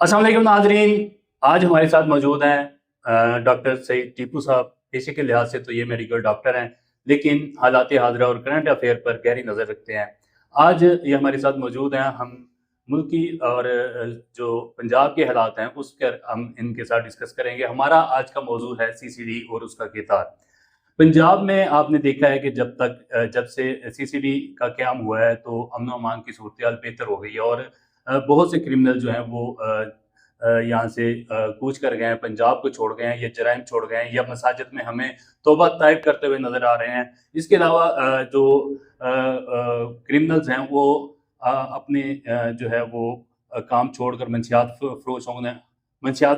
अस्सलाम वालेकुम नाज़रीन। आज हमारे साथ मौजूद हैं डॉक्टर सईद टीपू साहब। पेशे के लिहाज से तो ये मेडिकल डॉक्टर हैं, लेकिन हालात हाज़िरा और करंट अफेयर पर गहरी नज़र रखते हैं। आज ये हमारे साथ मौजूद हैं। हम मुल्की और जो पंजाब के हालात हैं उस पर हम इनके साथ डिस्कस करेंगे। हमारा आज का मौजू है सीसीडी और उसका किरदार। पंजाब में आपने देखा है कि जब से सीसीडी का क़याम हुआ है तो अमन-ओ-अमान की सूरत-ए-हाल बेहतर हो गई है और बहुत से क्रिमिनल जो हैं वो यहाँ से कूच कर गए हैं, पंजाब को छोड़ गए हैं या जराइम छोड़ गए हैं या मसाजिद में हमें तौबा ताइब करते हुए नज़र आ रहे हैं। इसके अलावा जो क्रिमिनल्स हैं वो अपने जो है वो काम छोड़कर मंशियात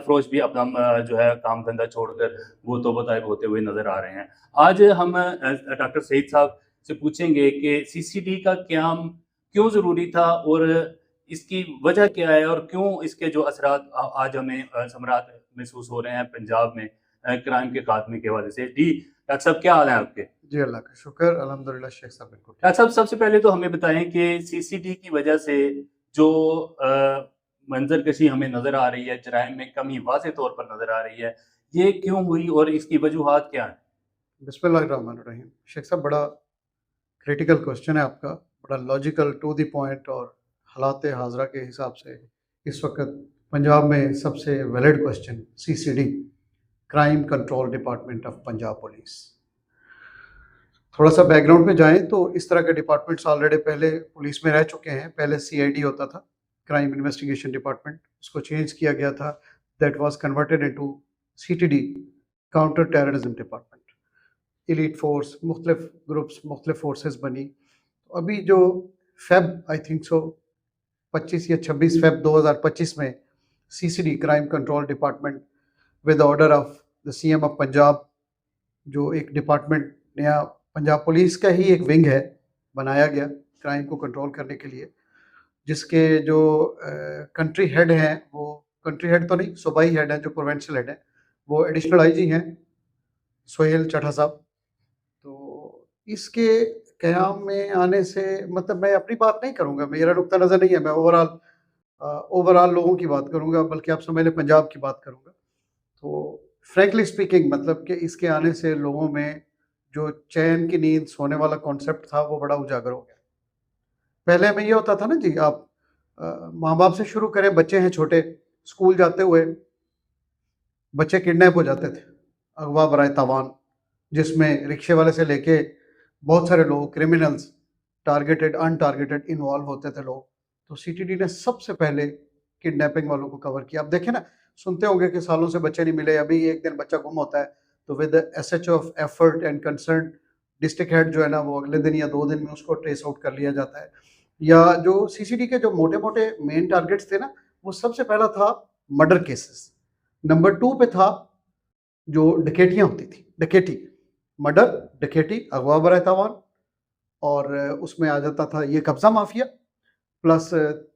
फ़रोश भी अपना जो है काम धंधा छोड़कर वो तौबा ताइब होते हुए नज़र आ रहे हैं। आज हम डॉक्टर सईद साहब से पूछेंगे कि सीसीडी का क़याम क्यों ज़रूरी था और इसकी वजह क्या है और क्यों इसके जो असरात आज हमें समरात महसूस हो रहे हैं पंजाब में क्राइम के खात्मे के हवाले से। जी डॉक्टर साहब, क्या हाल है आपके? जी अल्लाह का शुक्र, अल्हम्दुलिल्लाह शेख साहब बिल्कुल। डॉक्टर साहब, सबसे पहले तो हमें बताएं कि सीसीडी की वजह से जो मंजरकशी हमें नज़र आ रही है, जराइम में कमी वाज़ेह तौर पर नज़र आ रही है, ये क्यों हुई और इसकी वजूहात क्या हैं? बिस्मिल्लाहिर्रहमानिर्रहीम। शेख साहब, बड़ा क्रिटिकल क्वेश्चन है आपका, बड़ा लॉजिकल टू द पॉइंट और हालात हाज़िरा के हिसाब से इस वक्त पंजाब में सबसे valid question CCD, crime control department of Punjab police. थोड़ा सा बैकग्राउंड पे जाएं तो इस तरह के डिपार्टमेंट्स ऑलरेडी पहले पुलिस में रह चुके हैं। पहले सीआईडी होता था, क्राइम इन्वेस्टिगेशन डिपार्टमेंट, उसको चेंज किया गया था, that was converted into CTD, counter terrorism department. Elite force, मुख्तलिफ ग्रुप्स, मुख्तलिफ फोर्सेस बनी। अभी जो फेब आई थिंक सो 25 या 26 फेब 2025 में CCD, crime control department, with order of the CM of Punjab, जो एक डिपार्टमेंट नया पंजाब पुलिस का ही एक विंग है, बनाया गया क्राइम को कंट्रोल करने के लिए, जिसके जो कंट्री हेड हैं, वो कंट्री हेड तो नहीं, सूबाई हेड हैं, जो प्रोविंशियल हेड हैं, वो एडिशनल आईजी हैं सोहेल चड्ढा साहब। तो इसके क़याम में आने से, मतलब मैं अपनी बात नहीं करूँगा, मेरा नुक्ता नज़र नहीं है, मैं ओवरऑल लोगों की बात करूँगा, बल्कि आप समझ लें पंजाब की बात करूँगा। तो फ्रैंकली स्पीकिंग, मतलब कि इसके आने से लोगों में जो चैन की नींद सोने वाला कॉन्सेप्ट था वो बड़ा उजागर हो गया। पहले में ये होता था ना जी, आप माँ बाप से शुरू करें, बच्चे हैं छोटे, स्कूल जाते हुए बच्चे किडनैप हो जाते थे, अगवा बराए तावान, जिसमें रिक्शे वाले से लेके बहुत सारे लोग, क्रिमिनल्स, टारगेटेड अनटारगेटेड इन्वॉल्व होते थे लोग। तो सीटीडी ने सबसे पहले किडनैपिंग वालों को कवर किया। आप देखें ना, सुनते होंगे कि सालों से बच्चे नहीं मिले, अभी एक दिन बच्चा गुम होता है तो with SHO of effort and concern district head जो है ना, वो अगले दिन या 2 दिन में उसको ट्रेस आउट कर लिया जाता है। या जो सीसीडी के जो मोटे मोटे मेन टारगेट्स थे ना, वो सबसे पहला था मर्डर केसेस, नंबर 2 पे था जो डकैतियाँ होती थी, डकैती, मर्डर, डकैती, अगवा बराए तावान, और उसमें आ जाता था ये कब्जा माफिया, प्लस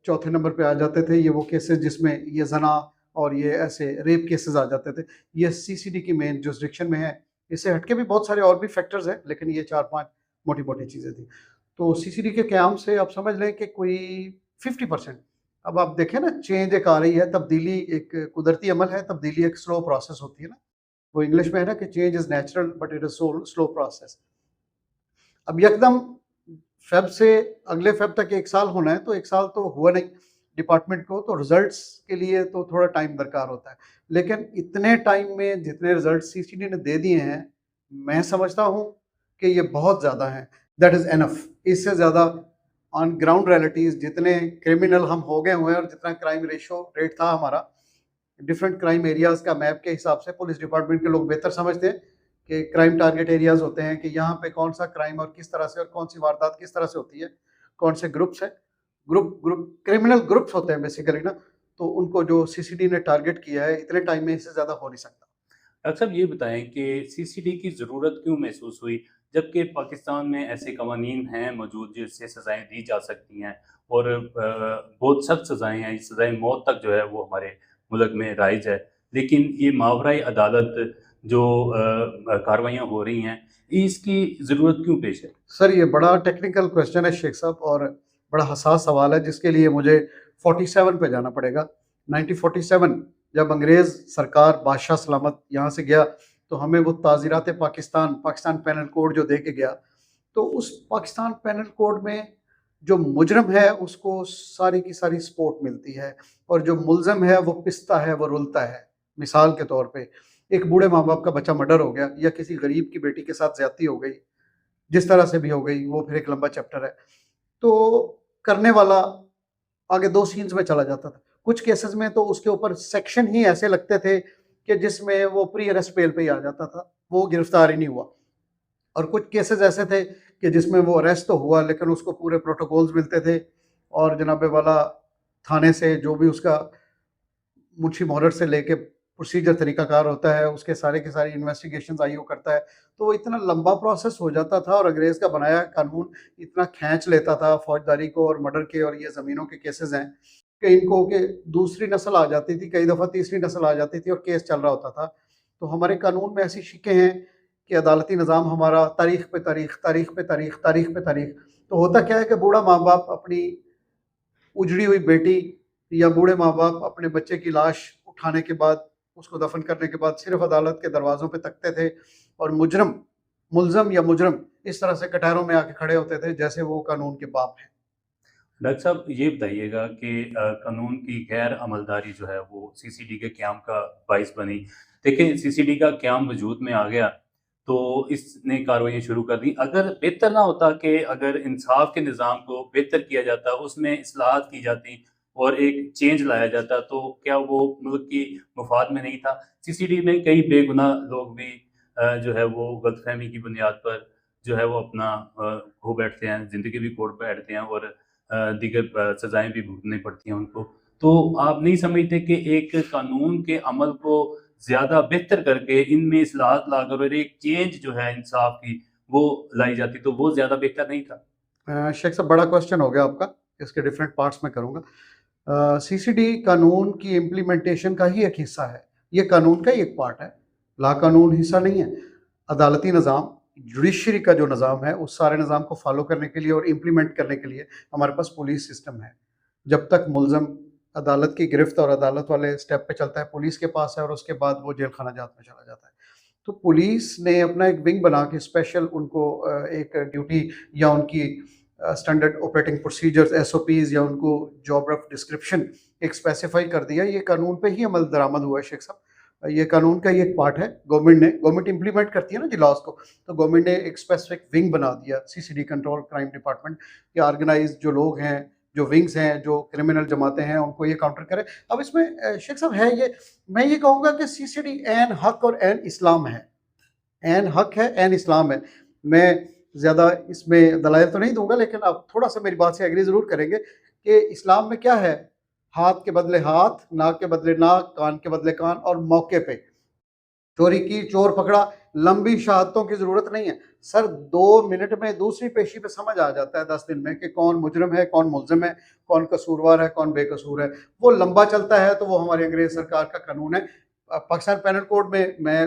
चौथे नंबर पे आ जाते थे ये वो केसेस जिसमें ये जना और ये ऐसे रेप केसेस आ जाते थे। ये सीसीडी की मेन जुरिसडिक्शन में है। इससे हटके भी बहुत सारे और भी फैक्टर्स हैं, लेकिन ये 4-5 मोटी-मोटी चीज़ें थी। तो सीसीडी के क़याम से आप समझ लें कि कोई 50%, अब आप देखें ना, चेंज एक आ रही है, तब्दीली एक कुदरती अमल है, तब्दीली एक स्लो प्रोसेस होती है ना, वो इंग्लिश में है ना कि change is natural but it is slow process. अब यकदम फेब से अगले फेब तक 1 साल होना है, तो 1 साल तो हुआ नहीं डिपार्टमेंट को, तो रिजल्ट्स के लिए तो थोड़ा टाइम दरकार होता है। लेकिन इतने टाइम में जितने रिजल्ट सीसीडी ने दे दिए हैं, मैं समझता हूँ कि ये बहुत ज़्यादा हैं, दैट इज़ एनफ। इससे ज़्यादा ऑन ग्राउंड रियलिटीज़, जितने क्रिमिनल हम हो गए हुए हैं और जितना क्राइम रेट था हमारा, डिफरेंट क्राइम एरियाज़ का मैप के हिसाब से पुलिस डिपार्टमेंट के लोग बेहतर समझते हैं कि क्राइम टारगेट एरियाज़ होते हैं कि यहाँ पे कौन सा क्राइम और किस तरह से, और कौन सी वारदात किस तरह से होती है, कौन से ग्रुप्स हैं, ग्रुप क्रिमिनल ग्रुप्स होते हैं बेसिकली ना, तो उनको जो सीसीडी ने टारगेट किया है, इतने टाइम में इससे ज़्यादा हो नहीं सकता। डॉक्टर साहब, ये बताएं कि सीसीडी की ज़रूरत क्यों महसूस हुई, जबकि पाकिस्तान में ऐसे कवानीन हैं मौजूद जिससे सज़ाएँ दी जा सकती हैं और बहुत सख्त सज़ाएँ हैं, सज़ाए मौत तक जो है वो हमारे मुल्क में राइज है, लेकिन ये मावराए अदालत जो कार्रवाइयाँ हो रही हैं, इसकी ज़रूरत क्यों पेश है? सर, ये बड़ा टेक्निकल क्वेश्चन है शेख साहब, और बड़ा हसास सवाल है जिसके लिए मुझे 47 पे जाना पड़ेगा। 1947 जब अंग्रेज़ सरकार बादशाह सलामत यहाँ से गया तो हमें वो ताज़ीरात पाकिस्तान पेनल कोड जो दे के गया, तो उस पाकिस्तान पेनल कोड में जो मुजरम है उसको सारी की सारी सपोर्ट मिलती है और जो मुलज़म है वो पिसता है, वो रुलता है। मिसाल के तौर पे एक बूढ़े माँ बाप का बच्चा मर्डर हो गया या किसी गरीब की बेटी के साथ ज़्यादती हो गई, जिस तरह से भी हो गई, वो फिर एक लंबा चैप्टर है। तो करने वाला आगे 2 सीन्स में चला जाता था। कुछ केसेस में तो उसके ऊपर सेक्शन ही ऐसे लगते थे कि जिसमें वो प्री अरेस्ट बेल पे ही आ जाता था, वो गिरफ्तार ही नहीं हुआ। और कुछ केसेस ऐसे थे कि जिसमें वो अरेस्ट तो हुआ लेकिन उसको पूरे प्रोटोकॉल्स मिलते थे और जनाब वाला थाने से जो भी उसका मुंशी मोहर्र से लेके प्रोसीजर तरीकाकार होता है, उसके सारे के सारी इन्वेस्टिगेशंस आईओ करता है, तो वो इतना लंबा प्रोसेस हो जाता था और अंग्रेज़ का बनाया कानून इतना खींच लेता था फौजदारी को और मर्डर के और ये ज़मीनों के केसेस हैं कि इनको कि दूसरी नस्ल आ जाती थी, कई दफ़ा तीसरी नस्ल आ जाती थी और केस चल रहा होता था। तो हमारे कानून में ऐसी शिकें हैं कि अदालती निज़ाम हमारा तारीख पे तारीख, तारीख पे तारीख, तारीख पे तारीख। तो होता क्या है कि बूढ़ा माँ बाप अपनी उजड़ी हुई बेटी या बूढ़े माँ बाप अपने बच्चे की लाश उठाने के बाद, उसको दफन करने के बाद सिर्फ अदालत के दरवाज़ों पे तकते थे और मुलज़म या मुजरम इस तरह से कटहरों में आके खड़े होते थे जैसे वो कानून के बाप हैं। डॉक्टर साहब ये बताइएगा कि कानून की गैर अमलदारी जो है वो सीसीडी के क़याम का बाइस बनी। देखिए सीसीडी का क़याम वजूद में आ गया तो इसने कार्रवाइयाँ शुरू कर दी। अगर बेहतर ना होता कि अगर इंसाफ के निज़ाम को बेहतर किया जाता, उसमें इस्लाहात की जाती और एक चेंज लाया जाता, तो क्या वो मुल्क की मफाद में नहीं था? सीसीडी में कई बेगुनाह लोग भी जो है वो गलतफ़हमी की बुनियाद पर जो है वो अपना खो बैठते हैं, ज़िंदगी भी खो बैठते हैं और दीगर सज़ाएँ भी भुगतनी पड़ती हैं उनको। तो आप नहीं समझते कि एक कानून के अमल को ज़्यादा बेहतर करके इनमें इस्लाहात लाकर और एक चेंज जो है इंसाफ की वो लाई जाती तो वो ज़्यादा बेहतर नहीं था? शेख साहब बड़ा क्वेश्चन हो गया आपका, इसके डिफरेंट पार्ट्स में करूँगा। सीसीडी कानून की इम्प्लीमेंटेशन का ही एक हिस्सा है, ये कानून का ही एक पार्ट है, ला कानून हिस्सा नहीं है। अदालती निज़ाम, जुडिशरी का जो निज़ाम है, उस सारे निज़ाम को फॉलो करने के लिए और इम्प्लीमेंट करने के लिए हमारे पास पुलिस सिस्टम है। जब तक मुलज़म अदालत की गिरफ्त और अदालत वाले स्टेप पे चलता है, पुलिस के पास है और उसके बाद वो जेल खाना जात में चला जाता है। तो पुलिस ने अपना एक विंग बना के स्पेशल उनको एक ड्यूटी या उनकी स्टैंडर्ड ऑपरेटिंग प्रोसीजर्स एसओपीज़ या उनको जॉब रफ डिस्क्रिप्शन एक स्पेसिफाई कर दिया। ये कानून पे ही अमल दरामद हुआ है शेख साहब। ये कानून का ही एक पार्ट है। गवर्नमेंट इम्प्लीमेंट करती है ना जी लॉज को, तो गवर्नमेंट ने एक स्पेसिफिक विंग बना दिया सीसीडी कंट्रोल क्राइम डिपार्टमेंट कि ऑर्गेनाइज जो लोग हैं, जो विंग्स हैं, जो क्रिमिनल जमातें हैं, उनको ये काउंटर करें। अब इसमें शेख साहब है ये, मैं ये कहूँगा कि सीसीडी एन हक और एन इस्लाम है। एन हक है, एन इस्लाम है। मैं ज़्यादा इसमें दलाइल तो नहीं दूंगा लेकिन आप थोड़ा सा मेरी बात से एग्री ज़रूर करेंगे कि इस्लाम में क्या है, हाथ के बदले हाथ, नाक के बदले नाक, कान के बदले कान और मौके पे चोरी की, चोर पकड़ा, लंबी शहादतों की ज़रूरत नहीं है सर। 2 मिनट में दूसरी पेशी पे समझ आ जाता है 10 दिन में कि कौन मुजरम है, कौन मुलज़िम है, कौन कसूरवार है, कौन बेकसूर है। वो लंबा चलता है तो वो हमारी अंग्रेज़ सरकार का कानून है। पाकिस्तान पेनल कोड में मैं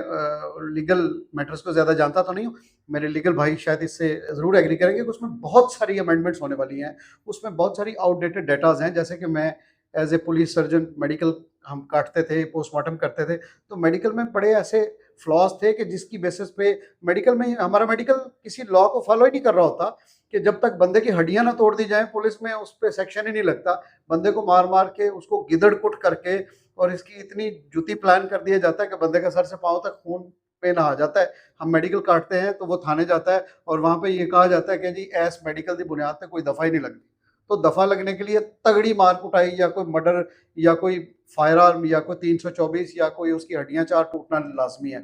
लीगल मैटर्स को ज़्यादा जानता तो नहीं हूँ, मेरे लीगल भाई शायद इससे ज़रूर एग्री करेंगे कि उसमें बहुत सारी अमेंडमेंट्स होने वाली हैं, उसमें बहुत सारी आउटडेटेड डेटाज़ हैं। जैसे कि मैं as a police surgeon medical हम काटते थे, पोस्टमार्टम करते थे, तो मेडिकल में बड़े ऐसे फ्लॉज थे कि जिसकी बेसिस पे मेडिकल में हमारा मेडिकल किसी लॉ को फॉलो ही नहीं कर रहा होता कि जब तक बंदे की हड्डियां ना तोड़ दी जाएं, पुलिस में उस पर सेक्शन ही नहीं लगता। बंदे को मार मार के उसको गिदड़ कुट करके और इसकी इतनी जुती प्लान कर दिया जाता है कि बंदे का सर से पाँव तक खून पे नहा जाता है। हम मेडिकल काटते हैं तो वो थाने जाता है और वहाँ पे ये कहा जाता है कि जी एस मेडिकल की बुनियाद पे कोई दफ़ा ही नहीं लगती। तो दफ़ा लगने के लिए तगड़ी मार कुटाई या कोई मर्डर या कोई फायर आर्म या कोई 324 या कोई उसकी हड्डियां 4 टूटना लाजमी है।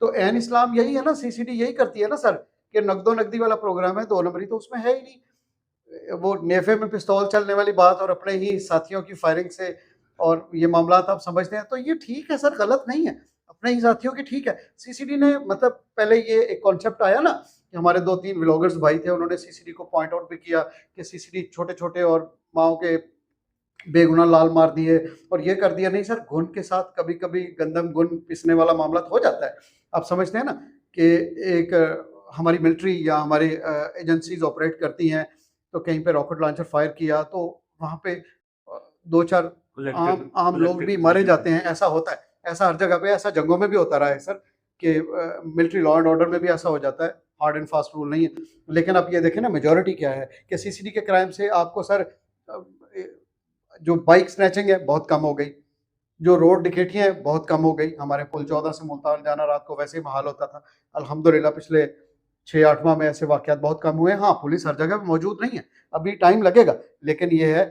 तो एन इस्लाम यही है ना, सीसीडी यही करती है ना सर कि नकदो नकदी वाला प्रोग्राम है, 2 नंबरी तो उसमें है ही नहीं। वो नेफे में पिस्तौल चलने वाली बात और अपने ही साथियों की फायरिंग से और ये मामला आप समझते हैं, तो ये ठीक है सर, गलत नहीं है, अपने ही साथियों की ठीक है। सीसीडी ने मतलब पहले ये एक कॉन्सेप्ट आया ना कि हमारे 2-3 व्लॉगर्स भाई थे, उन्होंने सीसीडी को पॉइंट आउट भी किया कि सीसीडी छोटे छोटे और माओ के बेगुनाह लाल मार दिए और ये कर दिया। नहीं सर, घुन के साथ कभी कभी गंदम गुन पिसने वाला मामला तो हो जाता है। आप समझते हैं ना कि एक हमारी मिलिट्री या हमारी एजेंसीज ऑपरेट करती हैं, तो कहीं पे रॉकेट लॉन्चर फायर किया तो वहाँ पे 2-4 आम लोग भी मारे जाते हैं, ऐसा होता है, ऐसा हर जगह पे, ऐसा जंगों में भी होता रहा है सर, कि मिलिट्री लॉ एंड ऑर्डर में भी ऐसा हो जाता है, हार्ड एंड फास्ट रूल नहीं है। लेकिन आप ये देखें ना, मेजॉरिटी क्या है कि सीसीडी के क्राइम से आपको सर जो बाइक स्नैचिंग है बहुत कम हो गई, जो रोड डिकेटियाँ हैं बहुत कम हो गई। हमारे पुल 14 से मुल्तान जाना रात को वैसे ही महाल होता था, अल्हम्दुलिल्लाह पिछले 6-8 माह में ऐसे वाक़यात बहुत कम हुए हैं। हाँ, पुलिस हर जगह पे मौजूद नहीं है, अभी टाइम लगेगा, लेकिन ये है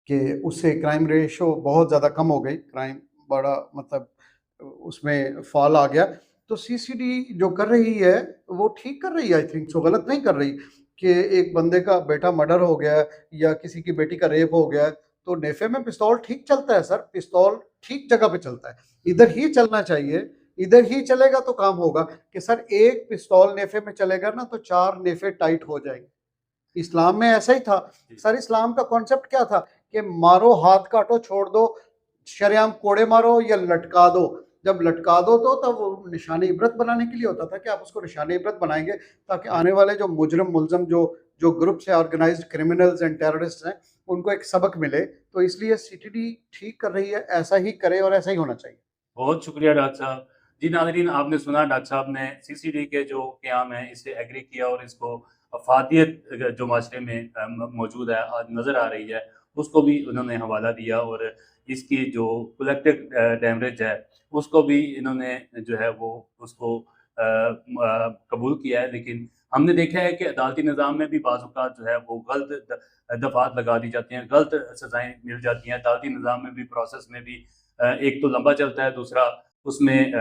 कि उससे क्राइम रेशो बहुत ज़्यादा कम हो गई, क्राइम बड़ा मतलब उसमें फॉल आ गया। तो सीसीडी जो कर रही है वो ठीक कर रही है, आई थिंक सो, गलत नहीं कर रही। कि एक बंदे का बेटा मर्डर हो गया है या किसी की बेटी का रेप हो गया है, तो नेफे में पिस्तौल ठीक चलता है सर, पिस्तौल ठीक जगह पे चलता है, इधर ही चलना चाहिए, इधर ही चलेगा तो काम होगा। कि सर एक पिस्तौल नेफे में चलेगा ना तो 4 नेफे टाइट हो जाएंगे। इस्लाम में ऐसा ही था सर, इस्लाम का कॉन्सेप्ट क्या था कि मारो, हाथ काटो, छोड़ दो, शरेआम कोड़े मारो या लटका दो। जब लटका दो तो तब वो निशान इबरत बनाने के लिए होता था कि आप उसको निशान इबरत बनाएंगे ताकि आने वाले जो मुजरम मुलजम जो जो ग्रुप्स है, ऑर्गेनाइज्ड क्रिमिनल्स एंड टेररिस्ट हैं, उनको एक सबक मिले। तो इसलिए सीटीडी ठीक कर रही है, ऐसा ही करे और ऐसा ही होना चाहिए। बहुत शुक्रिया डॉक्टर साहब। जी नाज़रीन, आपने सुना डॉक्टर साहब ने सीसीडी के जो क़याम है इससे एग्री किया और इसको अफ़ादियत जो माशरे में मौजूद है, नज़र आ रही है, उसको भी उन्होंने हवाला दिया और इसकी जो कलेक्टिव डैमेज है उसको भी इन्होंने जो है वो उसको कबूल किया है। लेकिन हमने देखा है कि अदालती निज़ाम में भी बाज़ औक़ात जो है वो गलत दफ़ात लगा दी जाती हैं, गलत सज़ाएँ मिल जाती हैं। अदालती निज़ाम में भी, प्रोसेस में भी एक तो लंबा चलता है, दूसरा उसमें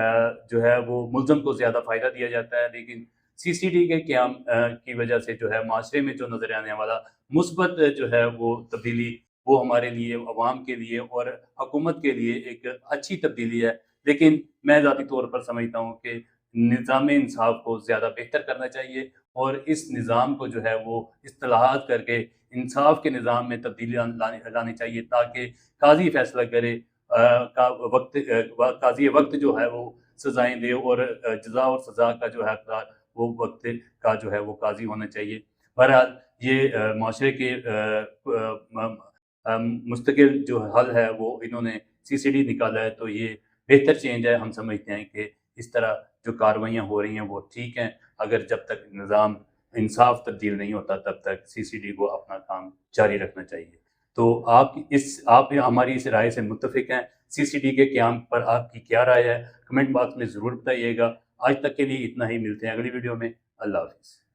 जो है वो मुल्ज़म को ज़्यादा फ़ायदा दिया जाता है। लेकिन सीसीडी के क़याम की वजह से जो है माशरे में जो नज़र आने वाला मुस्बत जो है वो तब्दीली, वो हमारे लिए, अवाम के लिए और हुकूमत के लिए एक अच्छी तब्दीली है। लेकिन मैं ज़ाती तौर पर समझता हूँ कि निज़ाम इंसाफ़ को ज़्यादा बेहतर करना चाहिए और इस निज़ाम को जो है वो इस्तिलाहात करके इंसाफ़ के निज़ाम में तब्दीली लानी चाहिए ताकि काज़ी फ़ैसला करे, काज़ी वक़्त जो है वो सज़ाएँ दे और जज़ा और सज़ा का जो है हकदार वो वक़्त का जो है वो काज़ी होना चाहिए। बहरहाल ये माशरे के मुस्तकिल जो हल है वो इन्होंने सीसीडी निकाला है, तो ये बेहतर चेंज है। हम समझते हैं कि इस तरह जो कार्रवाइयाँ हो रही हैं वो ठीक हैं। अगर जब तक निज़ाम इंसाफ़ तब्दील नहीं होता तब तक सीसीडी को अपना काम जारी रखना चाहिए। तो आप हमारी इस राय से मुत्तफ़िक हैं? सीसीडी के क़याम पर आपकी क्या राय है? कमेंट बॉक्स में ज़रूर बताइएगा। आज तक के लिए इतना ही, मिलते हैं अगली वीडियो में। अल्लाह हाफ़िज़।